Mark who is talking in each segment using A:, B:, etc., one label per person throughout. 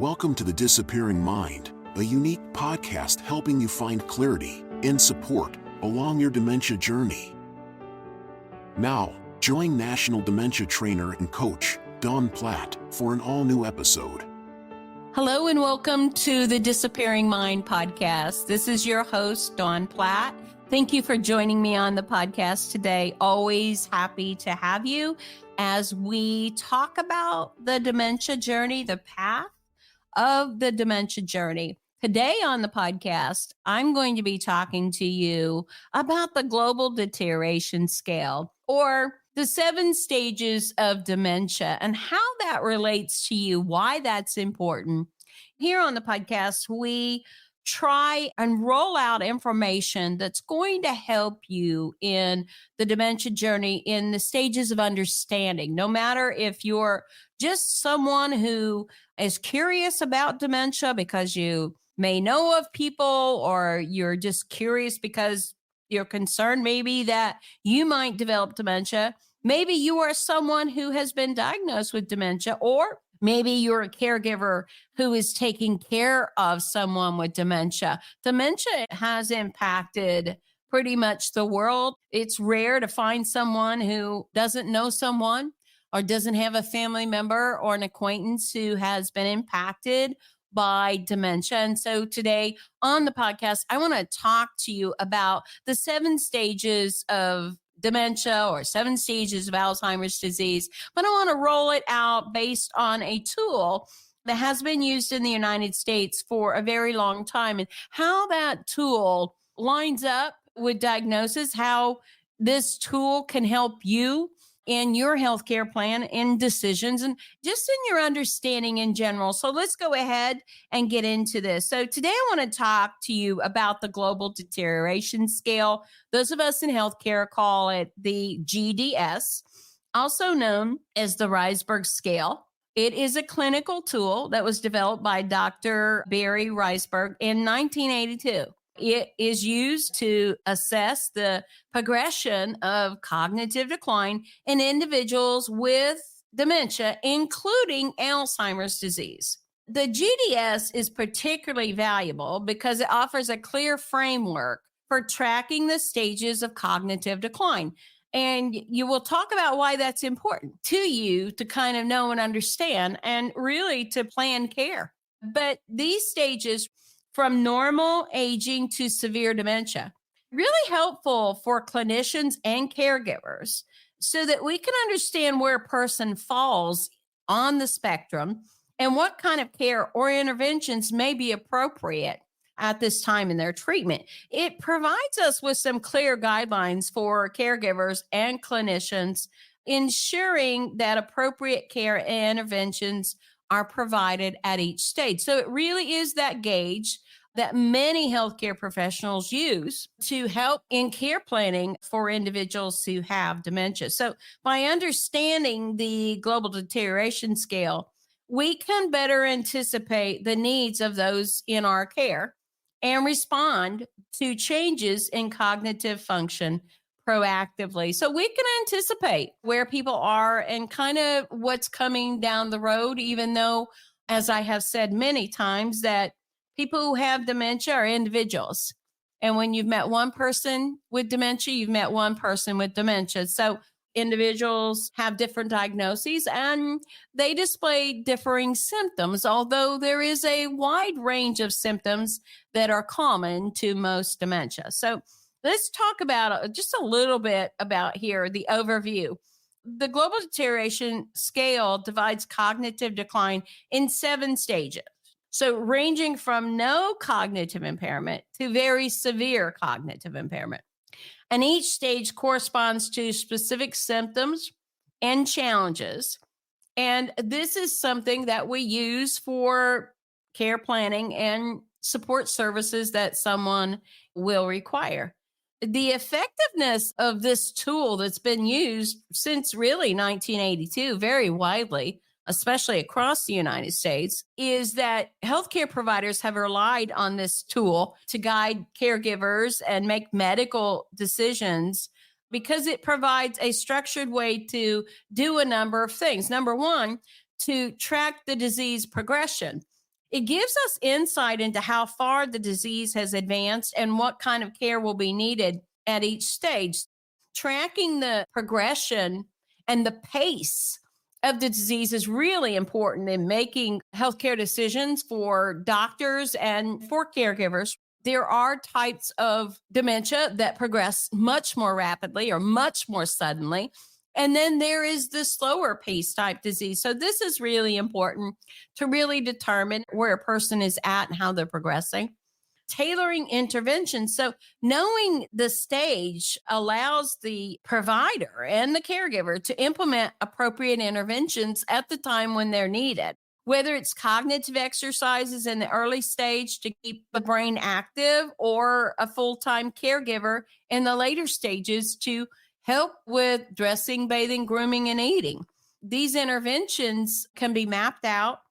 A: Welcome to The Disappearing Mind, a unique podcast helping you find clarity and support along your dementia journey. Now, join National Dementia Trainer and Coach Dawn Platt for an all-new episode.
B: Hello and welcome to the Disappearing Mind podcast. This is your host, Dawn Platt. Thank you for joining me on the podcast today. Always happy to have you as we talk about the dementia journey, the path of the dementia journey. Today on the podcast, I'm going to be talking to you about the Global Deterioration Scale, or the 7 stages of dementia, and how that relates to you, why that's important. Here on the podcast, we try and roll out information that's going to help you in the dementia journey in the stages of understanding. No matter if you're just someone who is curious about dementia because you may know of people, or you're just curious because you're concerned maybe that you might develop dementia. Maybe you are someone who has been diagnosed with dementia, or maybe you're a caregiver who is taking care of someone with dementia. Dementia has impacted pretty much the world. It's rare to find someone who doesn't know someone or doesn't have a family member or an acquaintance who has been impacted by dementia. And so today on the podcast, I want to talk to you about the 7 stages of dementia, or 7 stages of Alzheimer's disease. But I want to roll it out based on a tool that has been used in the United States for a very long time, and how that tool lines up with diagnosis, how this tool can help you in your healthcare plan, in decisions, and just in your understanding in general. So let's go ahead and get into this. So today I want to talk to you about the Global Deterioration Scale. Those of us in healthcare call it the GDS, also known as the Reisberg Scale. It is a clinical tool that was developed by Dr. Barry Reisberg in 1982. It is used to assess the progression of cognitive decline in individuals with dementia, including Alzheimer's disease. The GDS is particularly valuable because it offers a clear framework for tracking the stages of cognitive decline. And you will talk about why that's important to you to kind of know and understand, and really to plan care. But these stages, from normal aging to severe dementia, really helpful for clinicians and caregivers so that we can understand where a person falls on the spectrum and what kind of care or interventions may be appropriate at this time in their treatment. It provides us with some clear guidelines for caregivers and clinicians, ensuring that appropriate care and interventions are provided at each stage. So it really is that gauge that many healthcare professionals use to help in care planning for individuals who have dementia. So by understanding the Global Deterioration Scale, we can better anticipate the needs of those in our care and respond to changes in cognitive function proactively. So we can anticipate where people are and kind of what's coming down the road, even though, as I have said many times, that people who have dementia are individuals. And when you've met one person with dementia, you've met one person with dementia. So individuals have different diagnoses and they display differing symptoms, although there is a wide range of symptoms that are common to most dementia. So let's talk about just a little bit about here, the overview. The Global Deterioration Scale divides cognitive decline in 7 stages. So ranging from no cognitive impairment to very severe cognitive impairment. And each stage corresponds to specific symptoms and challenges. And this is something that we use for care planning and support services that someone will require. The effectiveness of this tool that's been used since really 1982, very widely, especially across the United States, is that healthcare providers have relied on this tool to guide caregivers and make medical decisions because it provides a structured way to do a number of things. Number one, to track the disease progression. It gives us insight into how far the disease has advanced and what kind of care will be needed at each stage. Tracking the progression and the pace of the disease is really important in making healthcare decisions for doctors and for caregivers. There are types of dementia that progress much more rapidly or much more suddenly. And then there is the slower pace type disease. So this is really important to really determine where a person is at and how they're progressing. Tailoring interventions. So knowing the stage allows the provider and the caregiver to implement appropriate interventions at the time when they're needed. Whether it's cognitive exercises in the early stage to keep the brain active or a full-time caregiver in the later stages to help with dressing, bathing, grooming, and eating. These interventions can be mapped out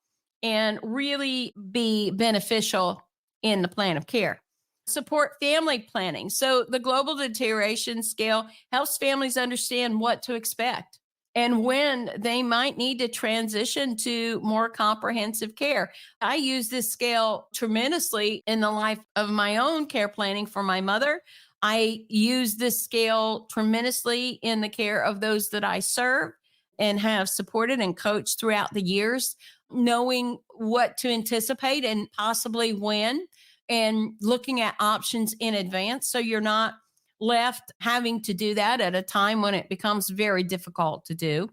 B: and really be beneficial in the plan of care. Support family planning. So the Global Deterioration Scale helps families understand what to expect and when they might need to transition to more comprehensive care. I use this scale tremendously in the life of my own care planning for my mother. I use this scale tremendously in the care of those that I serve and have supported and coached throughout the years, knowing what to anticipate and possibly when, and looking at options in advance so you're not left having to do that at a time when it becomes very difficult to do.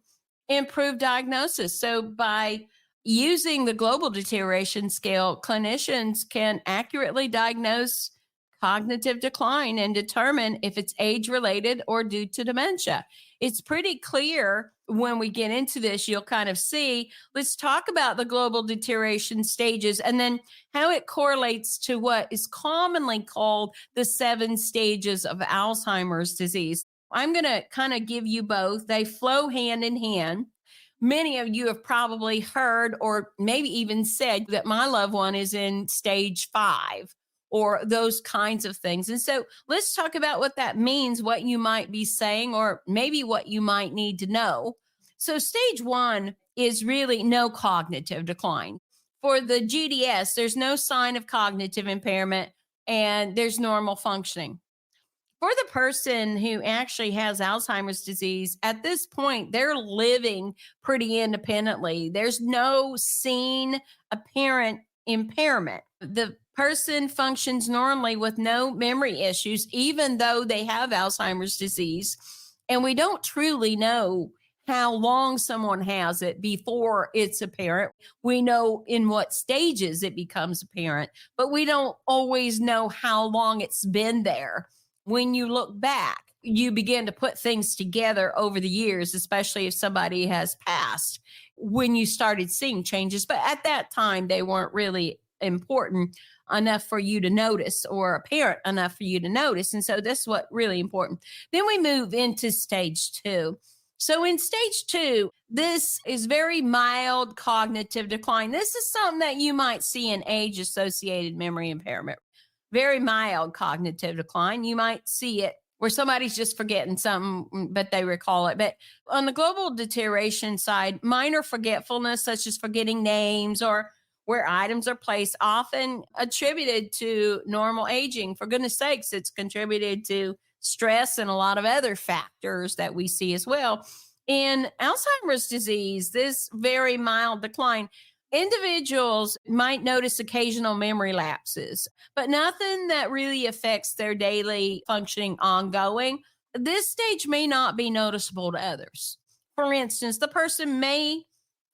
B: Improve diagnosis. So by using the Global Deterioration Scale, clinicians can accurately diagnose cognitive decline and determine if it's age related or due to dementia. It's pretty clear when we get into this, you'll kind of see. Let's talk about the global deterioration stages and then how it correlates to what is commonly called the 7 stages of Alzheimer's disease. I'm going to kind of give you both. They flow hand in hand. Many of you have probably heard or maybe even said that my loved one is in stage 5 or those kinds of things. And so let's talk about what that means, what you might be saying, or maybe what you might need to know. So stage 1 is really no cognitive decline. For the GDS, there's no sign of cognitive impairment and there's normal functioning. For the person who actually has Alzheimer's disease, at this point, they're living pretty independently. There's no seen apparent impairment. The person functions normally with no memory issues, even though they have Alzheimer's disease. And we don't truly know how long someone has it before it's apparent. We know in what stages it becomes apparent, but we don't always know how long it's been there. When you look back, you begin to put things together over the years, especially if somebody has passed, when you started seeing changes. But at that time, they weren't really important enough for you to notice or apparent enough for you to notice. And so that's what really important. Then we move into stage 2. So in stage 2, this is very mild cognitive decline. This is something that you might see in age-associated memory impairment. Very mild cognitive decline. You might see it where somebody's just forgetting something, but they recall it. But on the global deterioration side, minor forgetfulness, such as forgetting names or where items are placed, often attributed to normal aging. For goodness sakes, it's contributed to stress and a lot of other factors that we see as well. In Alzheimer's disease, this very mild decline, individuals might notice occasional memory lapses, but nothing that really affects their daily functioning ongoing. This stage may not be noticeable to others. For instance, the person may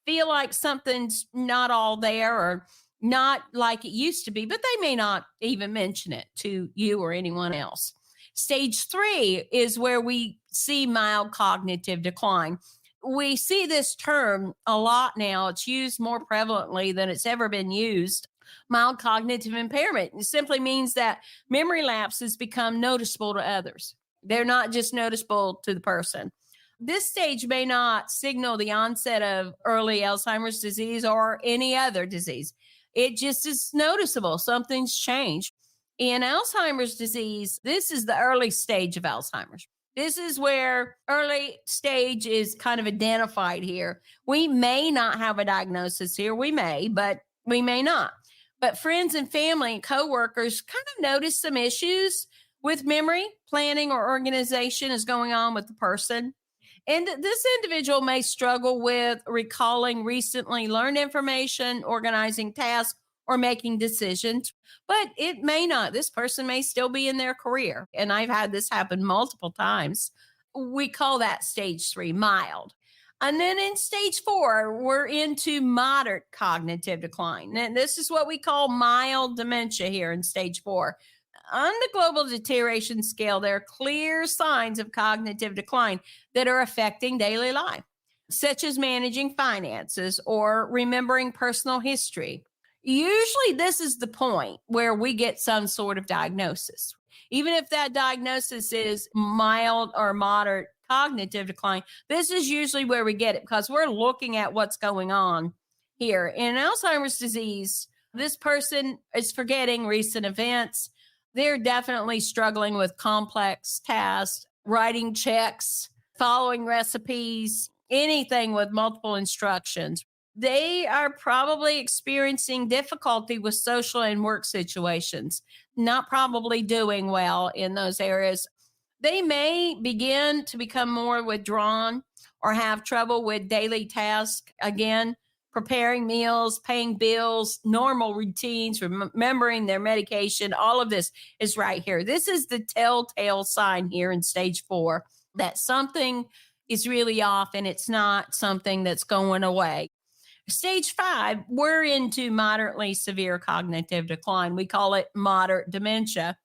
B: feel like something's not all there or not like it used to be, but they may not even mention it to you or anyone else. Stage 3 is where we see mild cognitive decline. We see this term a lot now. It's used more prevalently than it's ever been used. Mild cognitive impairment. It simply means that memory lapses become noticeable to others. They're not just noticeable to the person. This stage may not signal the onset of early Alzheimer's disease or any other disease. It just is noticeable. Something's changed. In Alzheimer's disease, this is the early stage of Alzheimer's. This is where early stage is kind of identified here. We may not have a diagnosis here. We may, but we may not. But friends and family and coworkers kind of notice some issues with memory, planning, or organization is going on with the person. And this individual may struggle with recalling recently learned information, organizing tasks, or making decisions, but it may not. This person may still be in their career. And I've had this happen multiple times. We call that stage 3, mild. And then in stage 4, we're into moderate cognitive decline. And this is what we call mild dementia here in stage 4. On the global deterioration scale, there are clear signs of cognitive decline that are affecting daily life, such as managing finances or remembering personal history. Usually, this is the point where we get some sort of diagnosis. Even if that diagnosis is mild or moderate cognitive decline, this is usually where we get it because we're looking at what's going on here. In Alzheimer's disease, this person is forgetting recent events. They're definitely struggling with complex tasks, writing checks, following recipes, anything with multiple instructions. They are probably experiencing difficulty with social and work situations, not probably doing well in those areas. They may begin to become more withdrawn or have trouble with daily tasks. Again, preparing meals, paying bills, normal routines, remembering their medication. All of this is right here. This is the telltale sign here in stage 4 that something is really off and it's not something that's going away. Stage 5, we're into moderately severe cognitive decline. We call it moderate dementia.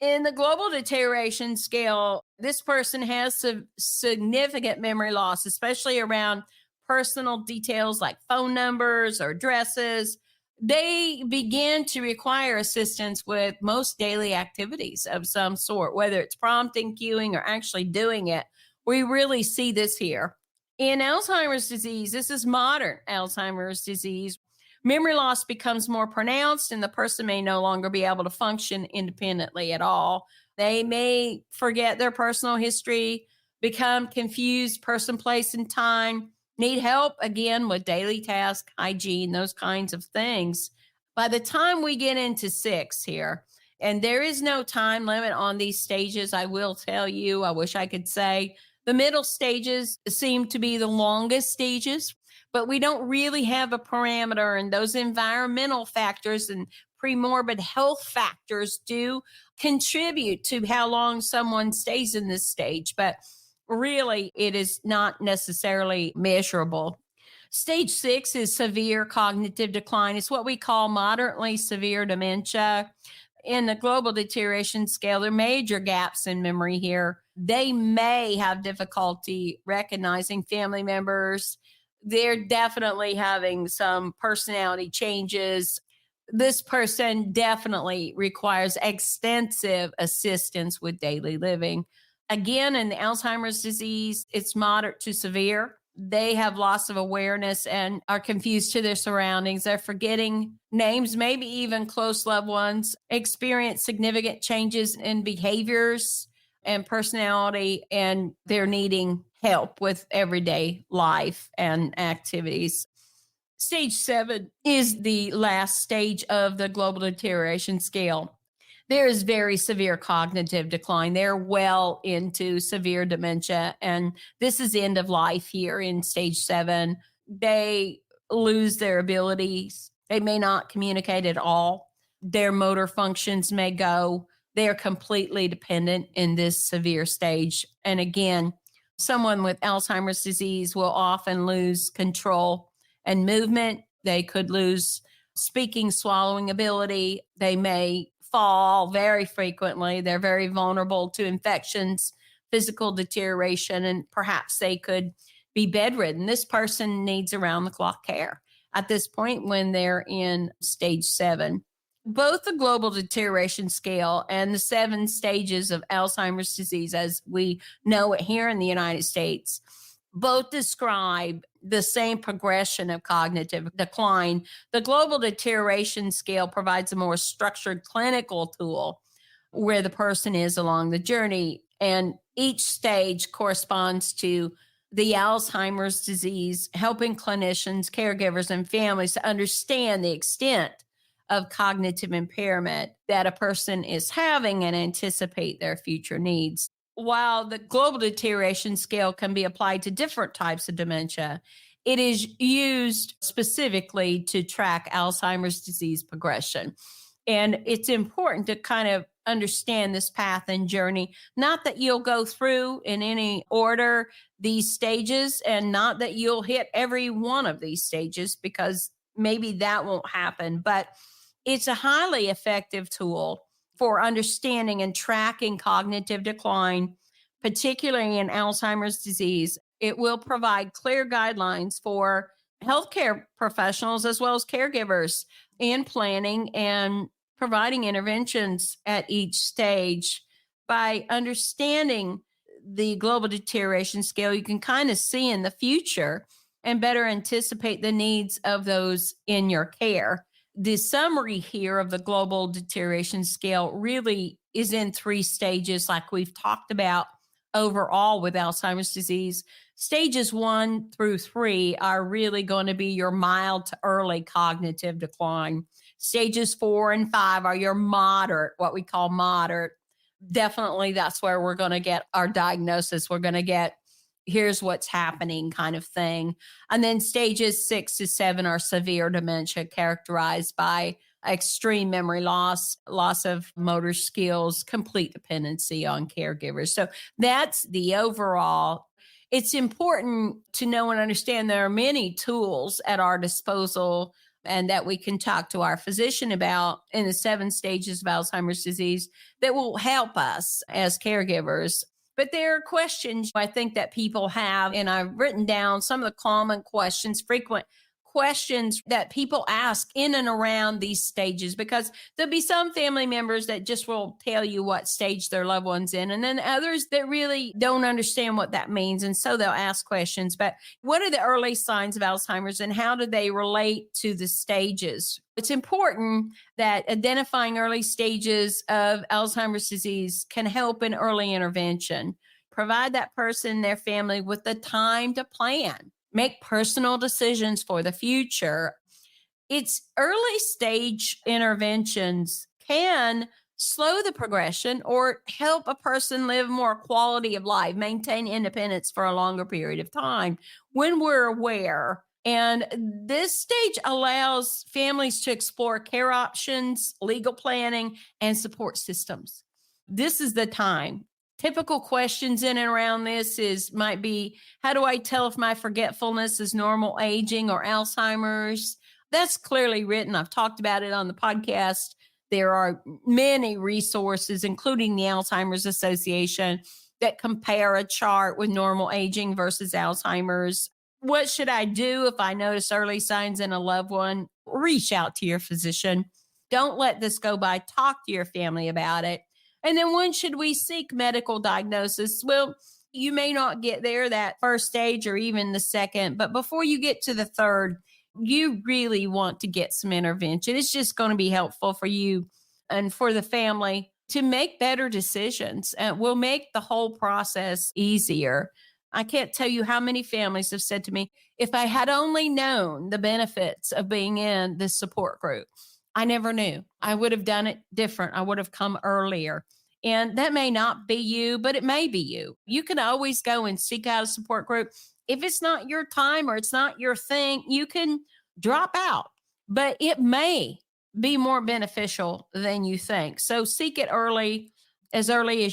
B: In the global deterioration scale, this person has some significant memory loss, especially around personal details like phone numbers or addresses. They begin to require assistance with most daily activities of some sort, whether it's prompting, cueing, or actually doing it. We really see this here. In Alzheimer's disease, this is modern Alzheimer's disease. Memory loss becomes more pronounced, and the person may no longer be able to function independently at all. They may forget their personal history, become confused, person, place, and time, need help again with daily tasks, hygiene, those kinds of things. By the time we get into 6 here, and there is no time limit on these stages, I will tell you, I wish I could say the middle stages seem to be the longest stages, but we don't really have a parameter, and those environmental factors and premorbid health factors do contribute to how long someone stays in this stage, but really it is not necessarily measurable. Stage 6 is severe cognitive decline. It's what we call moderately severe dementia. In the global deterioration scale, there are major gaps in memory here. They may have difficulty recognizing family members. They're definitely having some personality changes. This person definitely requires extensive assistance with daily living. Again, in the Alzheimer's disease, it's moderate to severe. They have loss of awareness and are confused to their surroundings. They're forgetting names, maybe even close loved ones, experience significant changes in behaviors and personality, and they're needing help with everyday life and activities. Stage 7 is the last stage of the global deterioration scale. There is very severe cognitive decline. They're well into severe dementia, and this is end of life here in stage 7. They lose their abilities. They may not communicate at all. Their motor functions may go. They're completely dependent in this severe stage. And again, someone with Alzheimer's disease will often lose control and movement. They could lose speaking, swallowing ability. They may fall very frequently. They're very vulnerable to infections, physical deterioration, and perhaps they could be bedridden. This person needs around the clock care at this point when they're in stage 7. Both the global deterioration scale and the 7 stages of Alzheimer's disease, as we know it here in the United States, both describe the same progression of cognitive decline. The global deterioration scale provides a more structured clinical tool where the person is along the journey, and each stage corresponds to the Alzheimer's disease, helping clinicians, caregivers, and families to understand the extent of cognitive impairment that a person is having and anticipate their future needs. While the global deterioration scale can be applied to different types of dementia, it is used specifically to track Alzheimer's disease progression. And it's important to kind of understand this path and journey. Not that you'll go through in any order these stages, and not that you'll hit every one of these stages, because maybe that won't happen. But it's a highly effective tool for understanding and tracking cognitive decline, particularly in Alzheimer's disease. It will provide clear guidelines for healthcare professionals as well as caregivers in planning and providing interventions at each stage. By understanding the global deterioration scale, you can kind of see in the future and better anticipate the needs of those in your care. The summary here of the global deterioration scale really is in 3 stages, like we've talked about overall with Alzheimer's disease. Stages 1 through 3 are really going to be your mild to early cognitive decline. Stages 4 and 5 are your moderate, what we call moderate. Definitely that's where we're going to get our diagnosis. We're going to get, here's what's happening kind of thing. And then stages 6 to 7 are severe dementia, characterized by extreme memory loss, loss of motor skills, complete dependency on caregivers. So that's the overall. It's important to know and understand there are many tools at our disposal and that we can talk to our physician about in the 7 stages of Alzheimer's disease that will help us as caregivers. But there are questions I think that people have, and I've written down some of the common questions, frequent questions that people ask in and around these stages, because there'll be some family members that just will tell you what stage their loved one's in, and then others that really don't understand what that means. And so they'll ask questions. But what are the early signs of Alzheimer's and how do they relate to the stages? It's important that identifying early stages of Alzheimer's disease can help in early intervention, provide that person, their family with the time to plan, make personal decisions for the future. It's early stage interventions can slow the progression or help a person live more quality of life, maintain independence for a longer period of time when we're aware. And this stage allows families to explore care options, legal planning, and support systems. This is the time. Typical questions in and around this might be, how do I tell if my forgetfulness is normal aging or Alzheimer's? That's clearly written. I've talked about it on the podcast. There are many resources, including the Alzheimer's Association, that compare a chart with normal aging versus Alzheimer's. What should I do if I notice early signs in a loved one? Reach out to your physician. Don't let this go by. Talk to your family about it. And then when should we seek medical diagnosis? Well, you may not get there that first stage or even the second, but before you get to the third, you really want to get some intervention. It's just going to be helpful for you and for the family to make better decisions, and will make the whole process easier. I can't tell you how many families have said to me, if I had only known the benefits of being in this support group, I never knew. I would have done it different. I would have come earlier. And that may not be you, but it may be you. You can always go and seek out a support group. If it's not your time or it's not your thing, you can drop out, but it may be more beneficial than you think. So seek it early as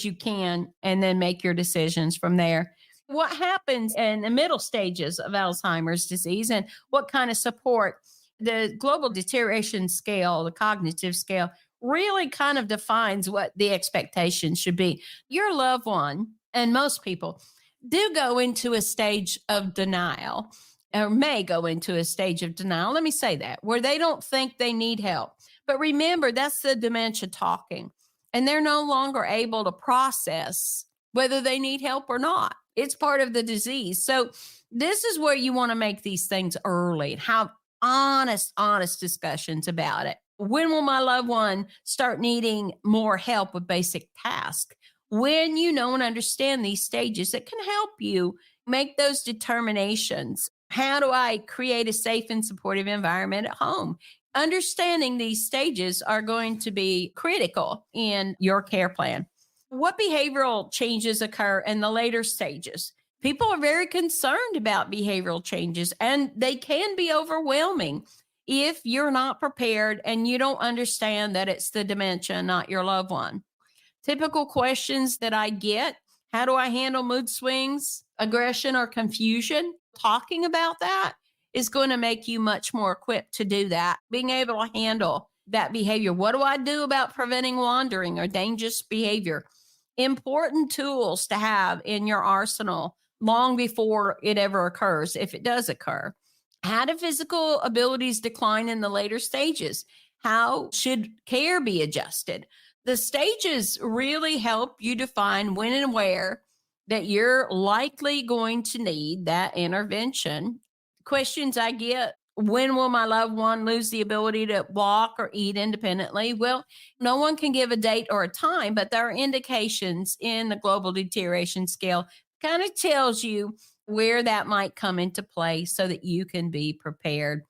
B: you can, and then make your decisions from there. What happens in the middle stages of Alzheimer's disease and what kind of support? The global deterioration scale, the cognitive scale, really kind of defines what the expectation should be. Your loved one, and most people, do go into a stage of denial, or may go into a stage of denial. Let me say that, where they don't think they need help. But remember, that's the dementia talking, and they're no longer able to process whether they need help or not. It's part of the disease. So this is where you want to make these things early and have honest discussions about it. When will my loved one start needing more help with basic tasks? When you know and understand these stages, it can help you make those determinations. How do I create a safe and supportive environment at home? understanding these stages are going to be critical in your care plan. What behavioral changes occur in the later stages? People are very concerned about behavioral changes, and they can be overwhelming if you're not prepared and you don't understand that it's the dementia, not your loved one. Typical questions that I get: how do I handle mood swings, aggression, or confusion? Talking about that is going to make you much more equipped to do that. Being able to handle that behavior. What do I do about preventing wandering or dangerous behavior? Important tools to have in your arsenal long before it ever occurs, if it does occur. How do physical abilities decline in the later stages? How should care be adjusted? The stages really help you define when and where that you're likely going to need that intervention. Questions I get: when will my loved one lose the ability to walk or eat independently? Well, no one can give a date or a time, but there are indications in the Global Deterioration Scale, kind of tells you where that might come into play so that you can be prepared.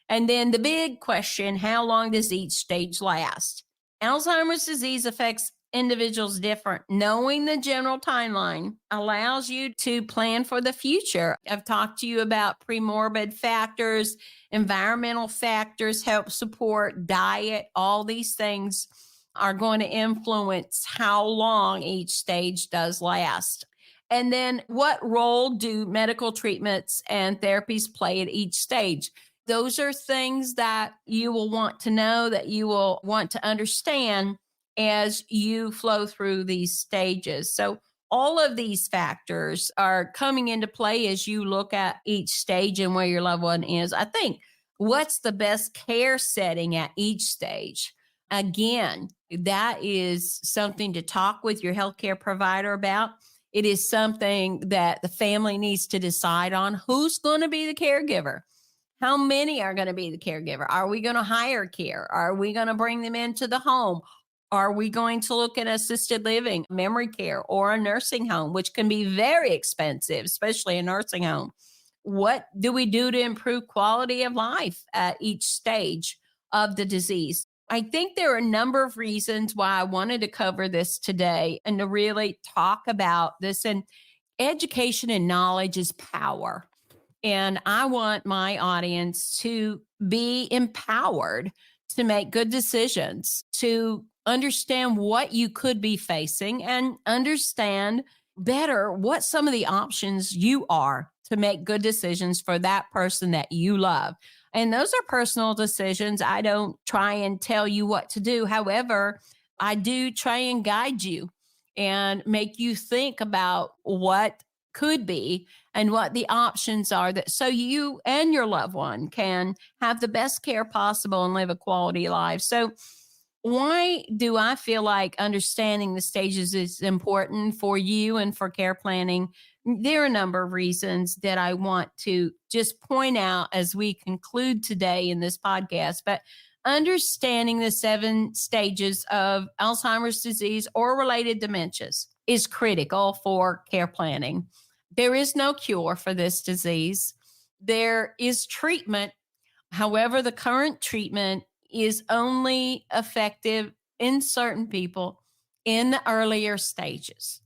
B: And then the big question: how long does each stage last? Alzheimer's disease affects individuals different. Knowing the general timeline allows you to plan for the future. I've talked to you about premorbid factors, environmental factors help support, diet, all these things are going to influence how long each stage does last. And then what role do medical treatments and therapies play at each stage? Those are things that you will want to know, that you will want to understand as you flow through these stages. So all of these factors are coming into play as you look at each stage and where your loved one is. I think, what's the best care setting at each stage? Again, that is something to talk with your healthcare provider about. It is something that the family needs to decide on. Who's going to be the caregiver? How many are going to be the caregiver? Are we going to hire care? Are we going to bring them into the home? Are we going to look at assisted living, memory care, or a nursing home, which can be very expensive, especially a nursing home? What do we do to improve quality of life at each stage of the disease? I think there are a number of reasons why I wanted to cover this today and to really talk about this. And education and knowledge is power. And I want my audience to be empowered to make good decisions, to understand what you could be facing and understand better what some of the options you are to make good decisions for that person that you love. And those are personal decisions. I don't try and tell you what to do. However, I do try and guide you and make you think about what could be and what the options are, that so you and your loved one can have the best care possible and live a quality life. So why do I feel like understanding the stages is important for you and for care planning? There are a number of reasons that I want to just point out as we conclude today in this podcast. But understanding the 7 stages of Alzheimer's disease or related dementias is critical for care planning. There is no cure for this disease. There is treatment. However, the current treatment is only effective in certain people in the earlier stages.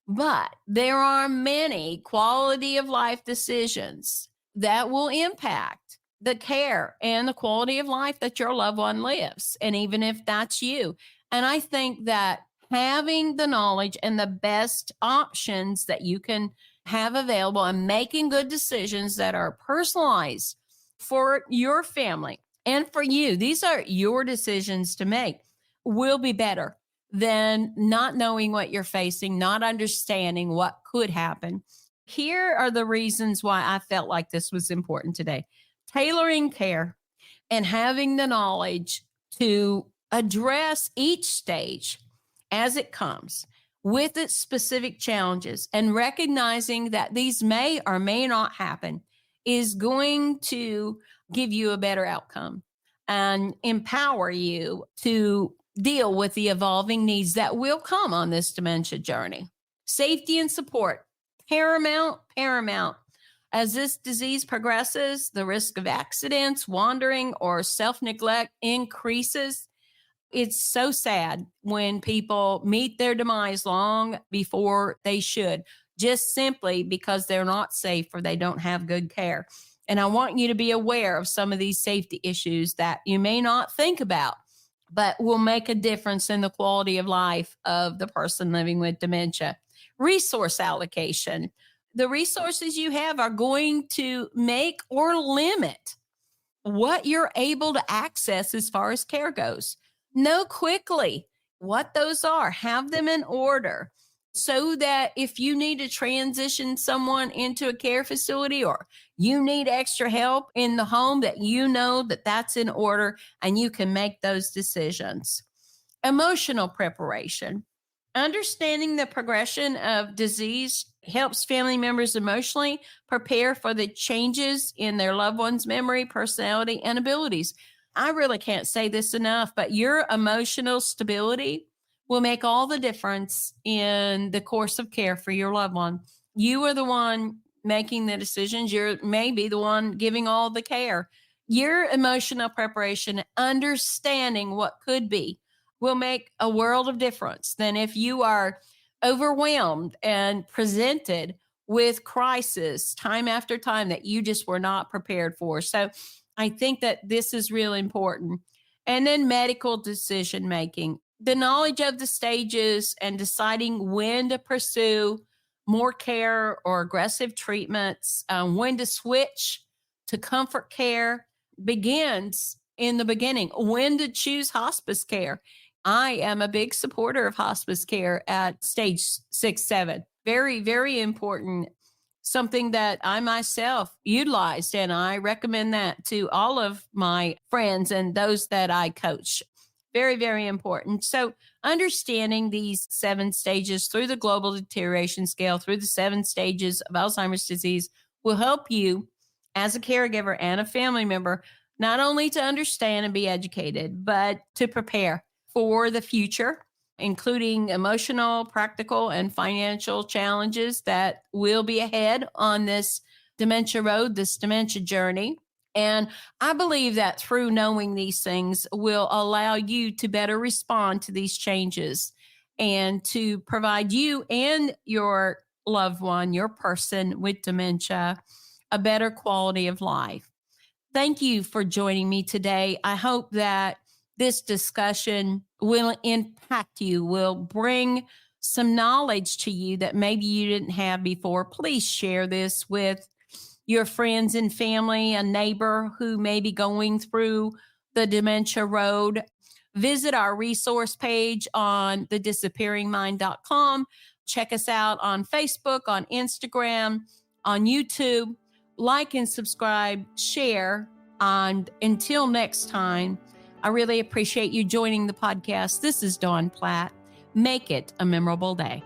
B: But there are many quality of life decisions that will impact the care and the quality of life that your loved one lives. And even if that's you. And I think that having the knowledge and the best options that you can have available and making good decisions that are personalized for your family and for you, these are your decisions to make, will be better than not knowing what you're facing, not understanding what could happen. Here are the reasons why I felt like this was important today. Tailoring care and having the knowledge to address each stage as it comes with its specific challenges, and recognizing that these may or may not happen is going to give you a better outcome and empower you to deal with the evolving needs that will come on this dementia journey. Safety and support, paramount. As this disease progresses, the risk of accidents, wandering, or self neglect increases. It's so sad when people meet their demise long before they should, just simply because they're not safe or they don't have good care. And I want you to be aware of some of these safety issues that you may not think about, but will make a difference in the quality of life of the person living with dementia. Resource allocation. The resources you have are going to make or limit what you're able to access as far as care goes. Know quickly what those are, have them in order so that if you need to transition someone into a care facility or you need extra help in the home, that you know that that's in order and you can make those decisions. Emotional preparation. Understanding the progression of disease helps family members emotionally prepare for the changes in their loved one's memory, personality, and abilities. I really can't say this enough, but your emotional stability will make all the difference in the course of care for your loved one. You are the one making the decisions. You're maybe the one giving all the care. Your emotional preparation, understanding what could be, will make a world of difference than if you are overwhelmed and presented with crisis time after time that you just were not prepared for. So I think that this is really important. And then medical decision making, the knowledge of the stages and deciding when to pursue more care or aggressive treatments, when to switch to comfort care begins in the beginning, when to choose hospice care. I am a big supporter of hospice care at stage 6-7. Very, very important. Something that I myself utilized, and I recommend that to all of my friends and those that I coach. Very, very important. So, understanding these 7 stages through the Global Deterioration Scale, through the 7 stages of Alzheimer's disease, will help you as a caregiver and a family member not only to understand and be educated, but to prepare for the future, including emotional, practical, and financial challenges that will be ahead on this dementia road, this dementia journey. And I believe that through knowing these things will allow you to better respond to these changes and to provide you and your loved one, your person with dementia, a better quality of life. Thank you for joining me today. I hope that this discussion will impact you, will bring some knowledge to you that maybe you didn't have before. Please share this with your friends and family, a neighbor who may be going through the dementia road. Visit our resource page on thedisappearingmind.com. Check us out on Facebook, on Instagram, on YouTube. Like and subscribe, share. And until next time, I really appreciate you joining the podcast. This is Dawn Platt. Make it a memorable day.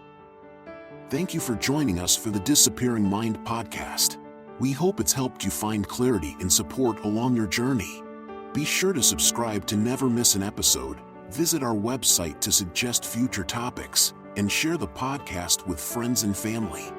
A: Thank you for joining us for the Disappearing Mind podcast. We hope it's helped you find clarity and support along your journey. Be sure to subscribe to never miss an episode, visit our website to suggest future topics, and share the podcast with friends and family.